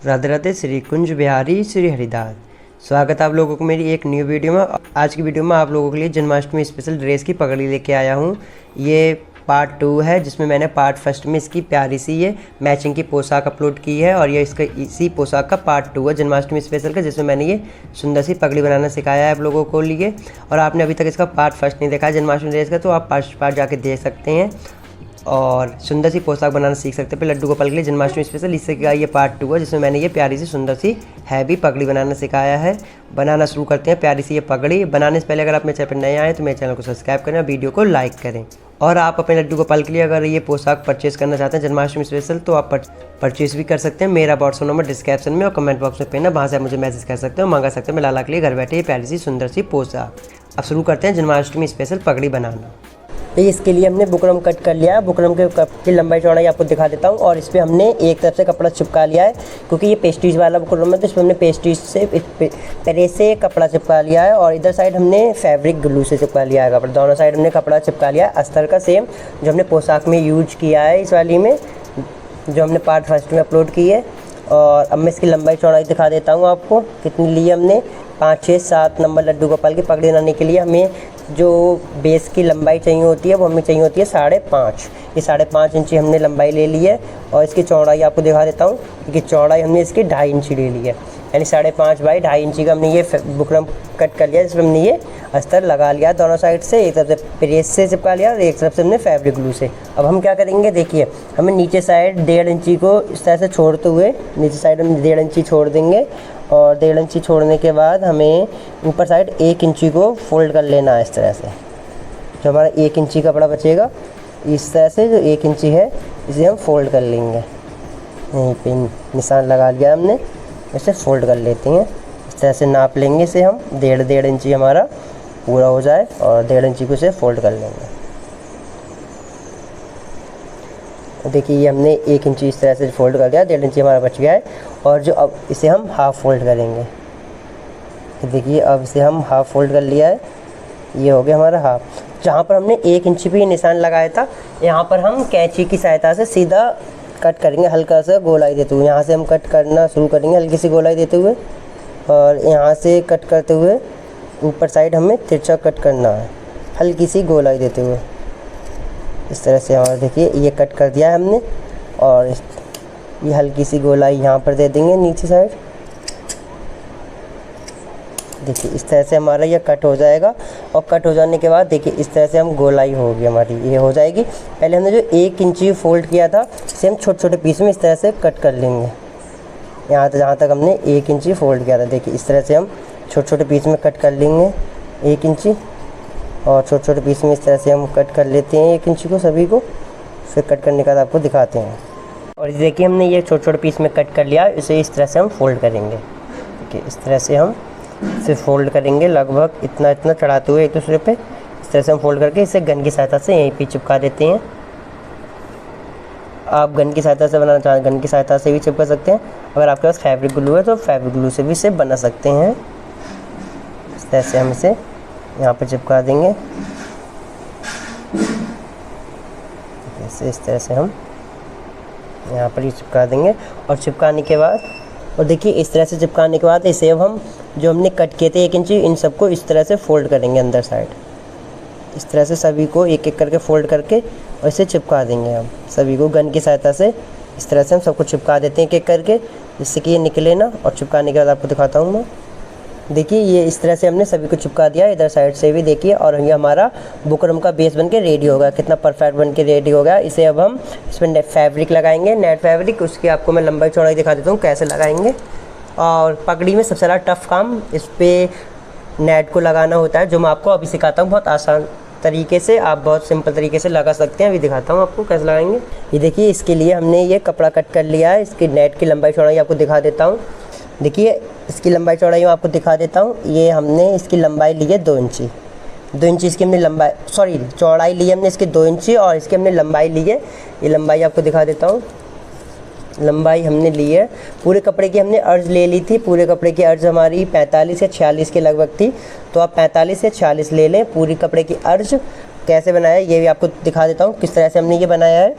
राधे राधे। श्री कुंज बिहारी श्री हरिदास। स्वागत है आप लोगों को मेरी एक न्यू वीडियो में। आज की वीडियो में आप लोगों के लिए जन्माष्टमी स्पेशल ड्रेस की पगड़ी लेके आया हूँ। ये पार्ट 2 है, जिसमें मैंने पार्ट 1 में इसकी प्यारी सी ये मैचिंग की पोशाक अपलोड की है, और ये इसका इसी पोशाक का पार्ट 2 है जन्माष्टमी स्पेशल का, जिसमें मैंने ये सुंदर सी पगड़ी बनाना सिखाया है आप लोगों को लिए। और आपने अभी तक इसका पार्ट 1 नहीं देखा है जन्माष्टमी ड्रेस का, तो आप पार्ट जाके देख सकते हैं और सुंदर सी पोशाक बनाना सीख सकते हैं। फिर लड्डू गोपाल के लिए जन्माष्टमी स्पेशल इससे का ये पार्ट 2 है, जिसमें मैंने ये प्यारी सी सुंदर सी हैवी पगड़ी बनाना सिखाया है। बनाना शुरू करते हैं प्यारी सी ये पगड़ी। बनाने से पहले अगर आप मेरे चैनल पर नए आए तो मेरे चैनल को सब्सक्राइब करें और वीडियो को लाइक करें। और आप अपने लड्डू गोपाल के लिए अगर ये पोशाक परचेस करना चाहते हैं जन्माष्टमी स्पेशल, तो आप परचेस भी कर सकते हैं। मेरा व्हाट्सएप नंबर डिस्क्रिप्शन में और कमेंट बॉक्स में पेन है, वहाँ से आप मुझे मैसेज कर सकते हो, मंगा सकते हैं। मैं लाला के लिए घर बैठे ये प्यारी सी सुंदर सी पोशाक। अब शुरू करते हैं जन्माष्टमी स्पेशल पगड़ी बनाना। तो इसके लिए हमने बुकरम कट कर लिया है। बुकरम के कप की लंबाई चौड़ाई आपको दिखा देता हूँ। और इस पर हमने एक तरफ से कपड़ा चिपका लिया है, क्योंकि ये पेस्टीज वाला बुकरम है, तो इसमें हमने पेस्टीज से प्रेस से कपड़ा चिपका लिया है। और इधर साइड हमने फैब्रिक ग्लू से चिपका लिया है कपड़ा। दोनों साइड हमने कपड़ा चिपका लिया है अस्तर का, सेम जो हमने पोशाक में यूज किया है इस वाली में, जो हमने पार्ट 1 में अपलोड की है। और अब मैं इसकी लंबाई चौड़ाई दिखा देता हूँ आपको कितनी ली है हमने। 5, 6, 7 नंबर लड्डू गोपाल की पगड़ी बनाने के लिए हमें जो बेस की लंबाई चाहिए होती है वो हमें चाहिए होती है 5.5। ये 5.5 इंची हमने लंबाई ले ली है। और इसकी चौड़ाई आपको दिखा देता हूँ, क्योंकि चौड़ाई हमने इसकी 2.5 इंची ले ली है, यानी 5.5 बाई 2.5 इंची का हमने ये बुकरम कट कर लिया, जिसमें हमने ये अस्तर लगा लिया दोनों साइड से। एक तरफ से प्रेस से चिपका लिया और एक तरफ से हमने फैब्रिक ग्लू से। अब हम क्या करेंगे, देखिए हमें नीचे साइड 1.5 इंची को इस तरह से छोड़ते हुए नीचे साइड हम 1.5 इंची छोड़ देंगे। और 1.5 इंची छोड़ने के बाद हमें ऊपर साइड 1 इंची को फोल्ड कर लेना है इस तरह से। जो हमारा 1 इंची कपड़ा बचेगा, इस तरह से जो 1 इंची है इसे हम फोल्ड कर लेंगे। यहीं पे निशान लगा लिया हमने, इसे फोल्ड कर लेते हैं। इस तरह से नाप लेंगे इसे हम, 1.5 इंची हमारा पूरा हो जाए और 1.5 इंची को इसे फोल्ड कर लेंगे। देखिए ये हमने 1 इंची इस तरह से फोल्ड कर दिया, 1.5 इंची हमारा बच गया है। और जो अब इसे हम हाफ़ फोल्ड करेंगे, तो देखिए अब इसे हम हाफ़ फोल्ड कर लिया है। ये हो गया हमारा हाफ। जहाँ पर हमने 1 इंची पे निशान लगाया था, यहाँ पर हम कैंची की सहायता से सीधा कट करेंगे, हल्का सा गोलाई देते हुए। यहाँ से हम कट करना शुरू करेंगे हल्की सी गोलाई देते हुए, और यहाँ से कट करते हुए ऊपर साइड हमें तिरछा कट करना है, हल्की सी गोलाई देते हुए इस तरह से। और देखिए ये कट कर दिया है हमने, और ये हल्की सी गोलाई यहाँ पर दे देंगे नीचे साइड। देखिए इस तरह से हमारा ये कट हो जाएगा। और कट हो जाने के बाद देखिए इस तरह से हम गोलाई होगी हमारी, ये हो जाएगी। पहले हमने जो 1 इंची फोल्ड किया था, इसे हम छोटे छोटे पीस में इस तरह से कट कर लेंगे। यहाँ तक जहाँ तक हमने 1 इंची फोल्ड किया था, देखिए इस तरह से हम छोटे छोटे पीस में कट कर लेंगे 1 इंची। और छोटे छोटे पीस में इस तरह से हम कट कर लेते हैं 1 इंची को सभी को। फिर कट करने का आपको दिखाते हैं। और देखिए हमने ये छोटे छोटे पीस में कट कर लिया, इसे इस तरह से हम फोल्ड करेंगे। देखिए इस तरह से हम इसे फोल्ड करेंगे, लगभग इतना इतना चढ़ाते हुए एक दूसरे पे। इस तरह से हम फोल्ड करके इसे गन की सहायता से यहीं पे चिपका देते हैं। आप गन की सहायता से बनाना चाहें, गन की सहायता से भी चिपका सकते हैं। अगर आपके पास फैब्रिक ग्लू है तो फैब्रिक ग्लू से भी इसे बना सकते हैं। इस तरह से हम इसे यहाँ पे चिपका देंगे। इस तरह से हम यहाँ पर ही चिपका देंगे। और चिपकाने के बाद, और देखिए इस तरह से चिपकाने के बाद इसे अब हम जो हमने कट किए थे 1 इंची, इन सबको इस तरह से फोल्ड करेंगे अंदर साइड। इस तरह से सभी को एक एक करके फोल्ड करके और इसे चिपका देंगे हम सभी को गन की सहायता से। इस तरह से हम सबको चिपका देते हैं एक एक करके, जिससे कि ये निकले ना। और चिपकाने के बाद आपको दिखाता हूँ मैं। देखिए ये इस तरह से हमने सभी को चिपका दिया, इधर साइड से भी देखिए। और ये हमारा बुकरम का बेस बनके रेडी हो गया, कितना परफेक्ट बनके रेडी हो गया। इसे अब हम इसमें फैब्रिक लगाएंगे, नेट फैब्रिक। उसकी आपको मैं लंबाई चौड़ाई दिखा देता हूँ कैसे लगाएंगे। और पगड़ी में सबसे ज़्यादा टफ़ काम इस पर नेट को लगाना होता है, जो मैं आपको अभी सिखाता हूँ बहुत आसान तरीके से। आप बहुत सिंपल तरीके से लगा सकते हैं। अभी दिखाता हूँ आपको कैसे लगाएंगे। ये देखिए इसके लिए हमने ये कपड़ा कट कर लिया है। इसकी नेट की लंबाई चौड़ाई आपको दिखा देता हूँ। देखिए इसकी लंबाई चौड़ाई मैं आपको दिखा देता हूँ। ये हमने इसकी लंबाई ली है 2 इंची। 2 इंची इसकी हमने लंबाई, सॉरी चौड़ाई ली है हमने इसकी 2 इंची, और इसकी हमने लंबाई ली है, ये लंबाई आपको दिखा देता हूँ। लंबाई हमने ली है, पूरे कपड़े की हमने अर्ज ले ली थी। पूरे कपड़े की अर्ज हमारी 45 या 46 के लगभग थी, तो आप 45 या 46 ले लें पूरी कपड़े की अर्ज। कैसे बनाया ये भी आपको दिखा देता हूँ, किस तरह से हमने ये बनाया है।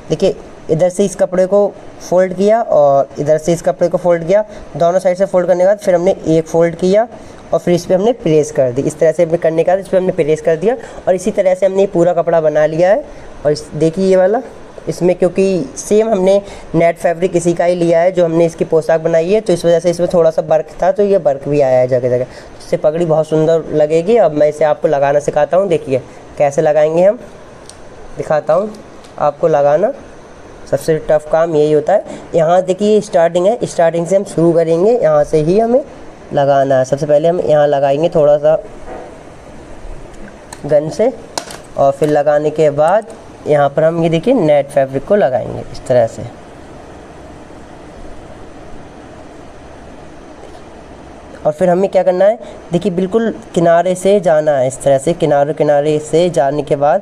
देखिए इधर से इस कपड़े को फ़ोल्ड किया और इधर से इस कपड़े को फ़ोल्ड किया। दोनों साइड से फ़ोल्ड करने के बाद फिर हमने एक फ़ोल्ड किया और फिर इस पर हमने प्रेस कर दी। इस तरह से करने के बाद इस पर हमने प्रेस कर दिया और इसी तरह से हमने पूरा कपड़ा बना लिया है। और देखिए ये वाला, इसमें क्योंकि सेम हमने नेट फैब्रिक इसी का ही लिया है जो हमने इसकी पोशाक बनाई है, तो इस वजह से इसमें थोड़ा सा वर्क था, तो ये वर्क भी आया है जगह जगह। इससे पगड़ी बहुत सुंदर लगेगी। अब मैं इसे आपको लगाना सिखाता हूँ। देखिए कैसे लगाएंगे हम, दिखाता हूँ आपको लगाना। सबसे टफ काम यही होता है। यहाँ देखिए स्टार्टिंग है, स्टार्टिंग से हम शुरू करेंगे, यहाँ से ही हमें लगाना है। सबसे पहले हम यहाँ लगाएंगे थोड़ा सा गन से, और फिर लगाने के बाद यहाँ पर हम ये देखिए नेट फैब्रिक को लगाएंगे इस तरह से। और फिर हमें क्या करना है, देखिए बिल्कुल किनारे से जाना है, इस तरह से किनारे से जाने के बाद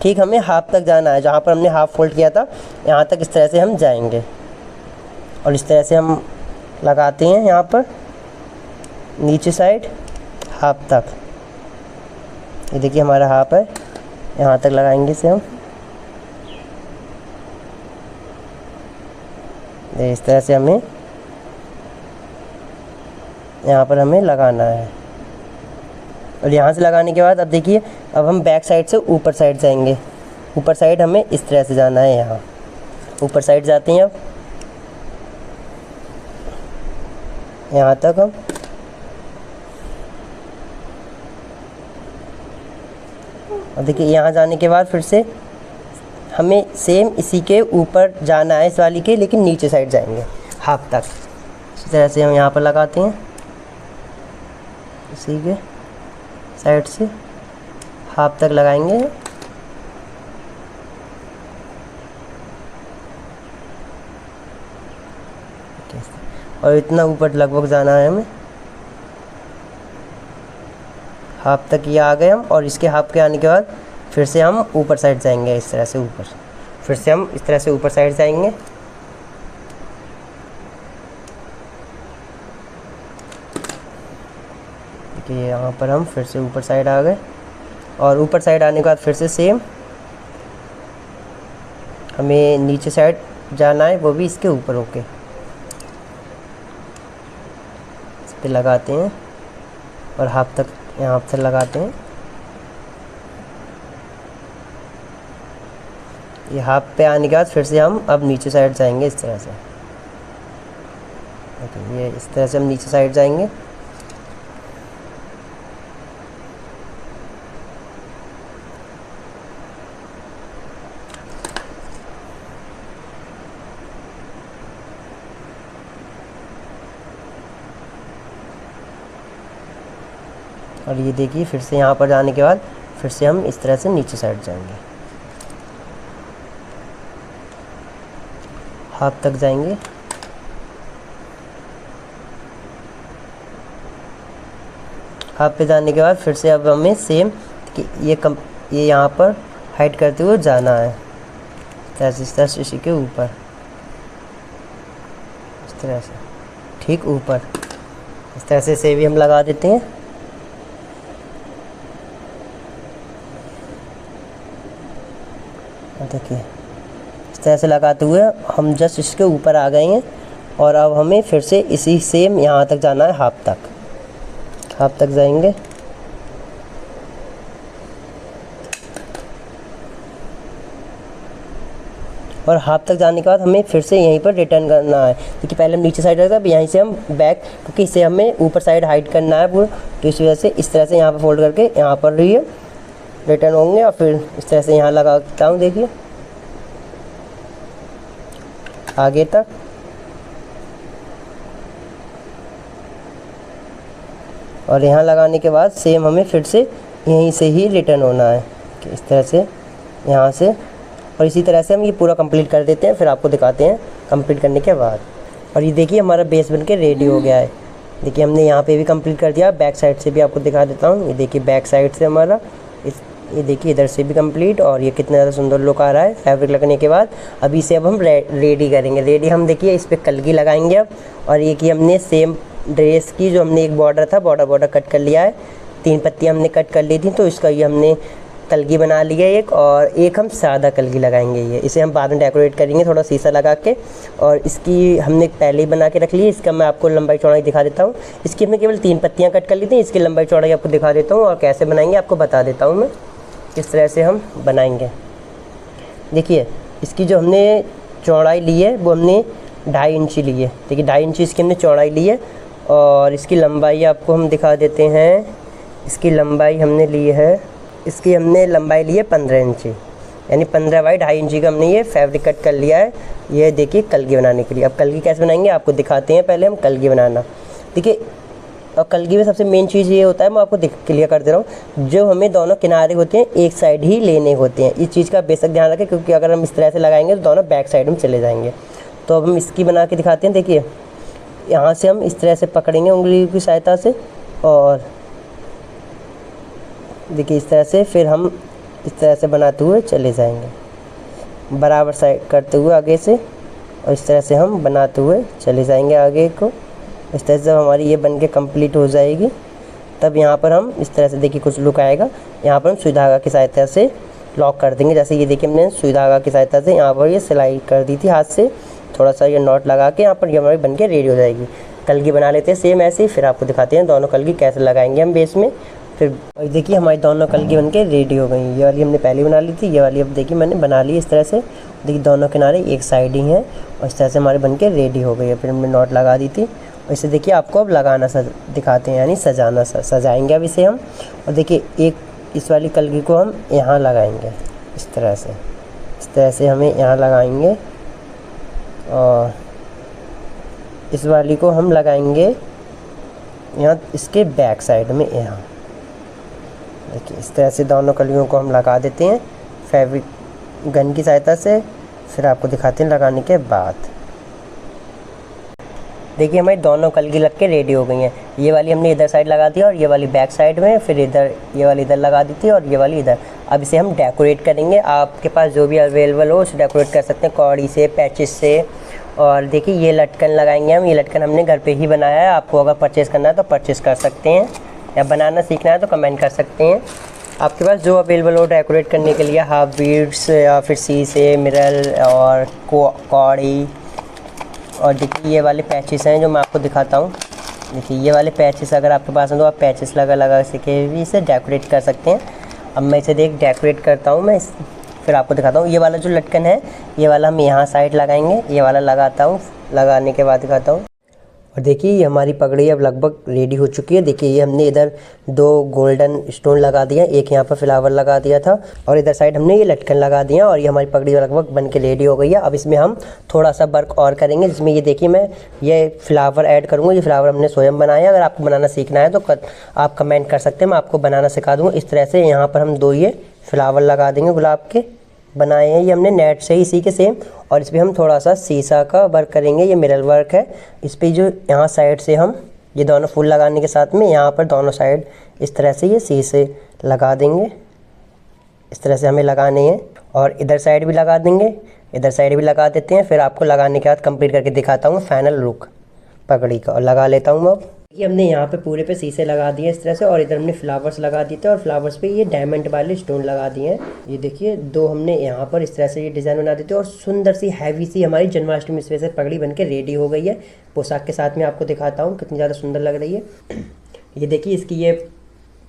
ठीक हमें हाफ तक जाना है, जहाँ पर हमने हाफ फोल्ड किया था यहाँ तक इस तरह से हम जाएंगे। और इस तरह से हम लगाते हैं यहाँ पर नीचे साइड हाफ तक। ये देखिए हमारा हाफ है, यहाँ तक लगाएंगे इसे हम। इस तरह से हमें यहाँ पर हमें लगाना है। और यहाँ से लगाने के बाद अब देखिए, अब हम बैक साइड से ऊपर साइड जाएंगे। ऊपर साइड हमें इस तरह से जाना है, यहाँ ऊपर साइड जाते हैं। अब यहाँ तक हम और देखिए यहाँ जाने के बाद फिर से हमें सेम इसी के ऊपर जाना है, इस वाली के, लेकिन नीचे साइड जाएंगे हाफ तक। इसी तरह से हम यहाँ पर लगाते हैं, इसी के साइड से हाफ तक लगाएंगे। और इतना ऊपर लगभग जाना है हमें, हाफ तक ये आ गए हम। और इसके हाफ के आने के बाद फिर से हम ऊपर साइड जाएंगे, इस तरह से ऊपर, फिर से हम इस तरह से ऊपर साइड जाएंगे। देखिए यहाँ पर हम फिर से ऊपर साइड आ गए। और ऊपर साइड आने के बाद फिर से सेम हमें नीचे साइड जाना है, वो भी इसके ऊपर होके इस पे लगाते हैं और हाफ तक यहाँ पर लगाते हैं। ये हाफ पे आने के बाद फिर से हम अब नीचे साइड जाएंगे इस तरह से। ओके, ये इस तरह से हम नीचे साइड जाएंगे। और ये देखिए फिर से यहाँ पर जाने के बाद फिर से हम इस तरह से नीचे साइड जाएंगे, हाफ तक जाएंगे। हाफ पे जाने के बाद फिर से अब हमें सेम कि ये यहाँ पर हाइड करते हुए जाना है, इस तरह से इसी के ऊपर, इस तरह से ठीक ऊपर, इस तरह से भी हम लगा देते हैं। देखिए इस तरह से लगाते हुए हम जस्ट इसके ऊपर आ गए हैं। और अब हमें फिर से इसी सेम यहाँ तक जाना है, हाफ तक जाएंगे। और हाफ तक जाने के बाद हमें फिर से यहीं पर रिटर्न करना है, क्योंकि पहले हम नीचे साइड रहता है, अब यहीं से हम बैक, क्योंकि इसे हमें ऊपर साइड हाइड करना है पूरा, तो इस वजह से इस तरह से यहाँ पर फोल्ड करके यहाँ पर रही रिटर्न होंगे। और फिर इस तरह से यहाँ लगाता हूँ, देखिए आगे तक। और यहाँ लगाने के बाद सेम हमें फिर से यहीं से ही रिटर्न होना है, कि इस तरह से यहाँ से। और इसी तरह से हम ये पूरा कंप्लीट कर देते हैं, फिर आपको दिखाते हैं कंप्लीट करने के बाद। और ये देखिए हमारा बेस बन के रेडी हो गया है। देखिए हमने यहाँ पे भी कंप्लीट कर दिया, बैक साइड से भी आपको दिखा देता हूँ। ये देखिए बैक साइड से हमारा ये देखिए इधर से भी कंप्लीट, और ये कितना ज़्यादा सुंदर लुक आ रहा है फैब्रिक लगने के बाद। अभी इसे अब हम रेडी करेंगे। रेडी हम देखिए इस पर कलगी लगाएंगे अब। और ये कि हमने सेम ड्रेस की जो हमने एक बॉर्डर था, बॉर्डर कट कर लिया है, 3 पत्तियाँ हमने कट कर ली थी, तो इसका ये हमने कलगी बना ली है एक, और एक हम सादा कलगी लगाएंगे। ये इसे हम बाद में डेकोरेट करेंगे थोड़ा शीशा लगा के। और इसकी हमने पहले ही बना के रख ली है। इसका मैं आपको लंबाई चौड़ाई दिखा देता हूँ। इसकी हमने केवल 3 पत्तियाँ कट कर ली थी। इसकी लंबाई चौड़ाई आपको दिखा देता हूँ और कैसे बनाएंगे आपको बता देता हूँ मैं, किस तरह से हम बनाएंगे। देखिए इसकी जो हमने चौड़ाई ली है वो हमने 2.5 इंची ली है। देखिए 2.5 इंची इसकी हमने चौड़ाई ली है। और इसकी लंबाई आपको हम दिखा देते हैं। इसकी लंबाई हमने ली है, इसकी हमने लंबाई ली है 15 इंची, यानी 15 बाई 2.5 इंची का हमने ये फैब्रिक कट कर लिया है। ये देखिए कलगी बनाने के लिए। अब कलगी कैसे बनाएंगे आपको दिखाते हैं। पहले हम कलगी बनाना, देखिए। और कलगी में सबसे मेन चीज़ ये होता है, मैं आपको क्लियर कर दे रहा हूँ, जो हमें दोनों किनारे होते हैं एक साइड ही लेने होते हैं। इस चीज़ का बेशक ध्यान रखें, क्योंकि अगर हम इस तरह से लगाएंगे तो दोनों बैक साइड में चले जाएंगे। तो अब हम इसकी बना के दिखाते हैं। देखिए यहाँ से हम इस तरह से पकड़ेंगे उंगली की सहायता से, और देखिए इस तरह से फिर हम इस तरह से बनाते हुए चले जाएंगे, बराबर साइड करते हुए आगे से, और इस तरह से हम बनाते हुए चले जाएंगे आगे को। इस तरह से जब हमारी ये बन के कम्प्लीट हो जाएगी, तब यहाँ पर हम इस तरह से देखिए कुछ लुक आएगा। यहाँ पर हम सुई धागा की सहायता से लॉक कर देंगे। जैसे ये देखिए हमने सुई धागा की सहायता से यहाँ पर ये सिलाई कर दी थी हाथ से, थोड़ा सा ये नॉट लगा के यहाँ पर ये हमारी बन के रेडी हो जाएगी। कलगी बना लेते हैं सेम ऐसे ही, फिर आपको दिखाते हैं दोनों कलगी कैसे लगाएंगे हम बेस में। फिर देखिए हमारी दोनों कलगी बन के रेडी हो गई। ये वाली हमने पहले बना ली थी, ये वाली अब देखिए मैंने बना ली इस तरह से। देखिए दोनों किनारे एक साइड ही हैं, और इस तरह से हमारे बन के रेडी हो गई है। फिर हमने नॉट लगा दी थी। और इसे देखिए आपको अब लगाना दिखाते हैं, यानी सजाना सजाएंगे अब इसे हम। और देखिए एक इस वाली कलगी को हम यहाँ लगाएंगे इस तरह से हमें यहाँ लगाएंगे, और इस वाली को हम लगाएंगे यहाँ इसके बैक साइड में। यहाँ देखिए इस तरह से दोनों कलियों को हम लगा देते हैं फैब्रिक गन की सहायता से। फिर आपको दिखाते हैं लगाने के बाद। देखिए हमारी दोनों कलगी लग के रेडी हो गई हैं। ये वाली हमने इधर साइड लगा दी और ये वाली बैक साइड में, फिर इधर ये वाली इधर लगा दी थी और ये वाली इधर। अब इसे हम डेकोरेट करेंगे। आपके पास जो भी अवेलेबल हो उसे डेकोरेट कर सकते हैं, कौड़ी से, पैचेस से। और देखिए ये लटकन लगाएंगे हम। ये लटकन हमने घर पे ही बनाया है। आपको अगर परचेस करना है तो परचेस कर सकते हैं, या बनाना सीखना है तो कमेंट कर सकते हैं। आपके पास जो अवेलेबल हो डेकोरेट करने के लिए, हाफ बीड्स या फिर शीशे, मिरर और कौड़ी। और देखिए ये वाले पैचेस हैं जो मैं आपको दिखाता हूँ। देखिए ये वाले पैचेस अगर आपके पास हैं तो आप पैचेस लगा सके भी इसे डेकोरेट कर सकते हैं। अब मैं इसे डेकोरेट करता हूँ मैं फिर आपको दिखाता हूँ। ये वाला जो लटकन है ये वाला हम यहाँ साइड लगाएंगे। ये वाला लगाता हूँ, लगाने के बाद दिखाता हूँ। और देखिए ये हमारी पगड़ी अब लगभग रेडी हो चुकी है। देखिए ये हमने इधर 2 गोल्डन स्टोन लगा दिया, एक यहाँ पर फ्लावर लगा दिया था, और इधर साइड हमने ये लटकन लगा दिया, और ये हमारी पगड़ी लगभग बन के रेडी हो गई है। अब इसमें हम थोड़ा सा वर्क और करेंगे, जिसमें ये देखिए मैं ये फ्लावर ऐड करूँगा। ये फ्लावर हमने स्वयं बनाया है। अगर आपको बनाना सीखना है तो आप कमेंट कर सकते हैं, मैं आपको बनाना सिखा दूँगा। इस तरह से यहाँ पर हम 2 ये फ्लावर लगा देंगे गुलाब के, बनाए हैं ये हमने नेट से ही इसी के सेम। और इस पर हम थोड़ा सा शीशा का वर्क करेंगे, ये मिरर वर्क है। इस पर जो यहाँ साइड से हम ये दोनों फूल लगाने के साथ में यहाँ पर दोनों साइड इस तरह से ये शीशे लगा देंगे। इस तरह से हमें लगाने हैं, और इधर साइड भी लगा देंगे, इधर साइड भी लगा देते हैं। फिर आपको लगाने के बाद कंप्लीट करके दिखाता हूँ फाइनल लुक पगड़ी का, और लगा लेता हूँ मैं। अब ये हमने यहाँ पे पूरे पे शीशे लगा दिए इस तरह से, और इधर हमने फ्लावर्स लगा दिए थे, और फ्लावर्स पे ये डायमंड वाले स्टोन लगा दिए हैं। ये देखिए 2 हमने यहाँ पर इस तरह से ये डिज़ाइन बना देते हैं, और सुंदर सी हैवी सी हमारी जन्माष्टमी स्पेशल पगड़ी बन के रेडी हो गई है। पोशाक के साथ में आपको दिखाता हूँ कितनी ज़्यादा सुंदर लग रही है। ये देखिए इसकी ये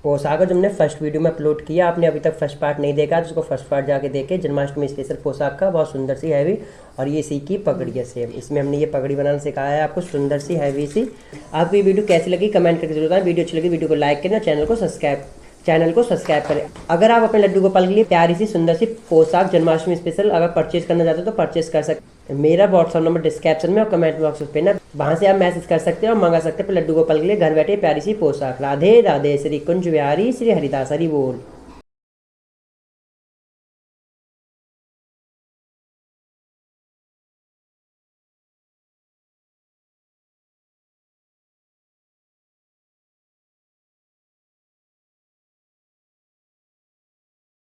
पोशाक है जो हमने फर्स्ट वीडियो में अपलोड किया। आपने अभी तक फर्स्ट पार्ट नहीं देखा तो उसको फर्स्ट पार्ट जाके देखे। जन्माष्टमी स्पेशल पोशाक का, बहुत सुंदर सी हैवी। और ये इसी की पगड़ी है सेम। इसमें हमने ये पगड़ी बनाना सिखाया है आपको, सुंदर सी हैवी सी। आपको ये वीडियो कैसी लगी कमेंट करके जरूर बताएं। वीडियो अच्छी लगी वीडियो को लाइक करना, चैनल को सब्सक्राइब करें। अगर आप अपने लड्डू गोपाल के लिए प्यारी सी सुंदर सी पोशाक जन्माष्टमी स्पेशल अगर परचेज करना चाहते हो तो परचेज कर सकते हैं। मेरा व्हाट्सअप नंबर डिस्क्रिप्शन में और कमेंट बॉक्स पे ना, वहाँ से आप मैसेज कर सकते हैं और मंगा सकते हैं लड्डू गोपाल के लिए घर बैठे प्यारी सी पोशाक। राधे राधे। श्री कुंज बिहारी श्री हरिदास हरि बोल।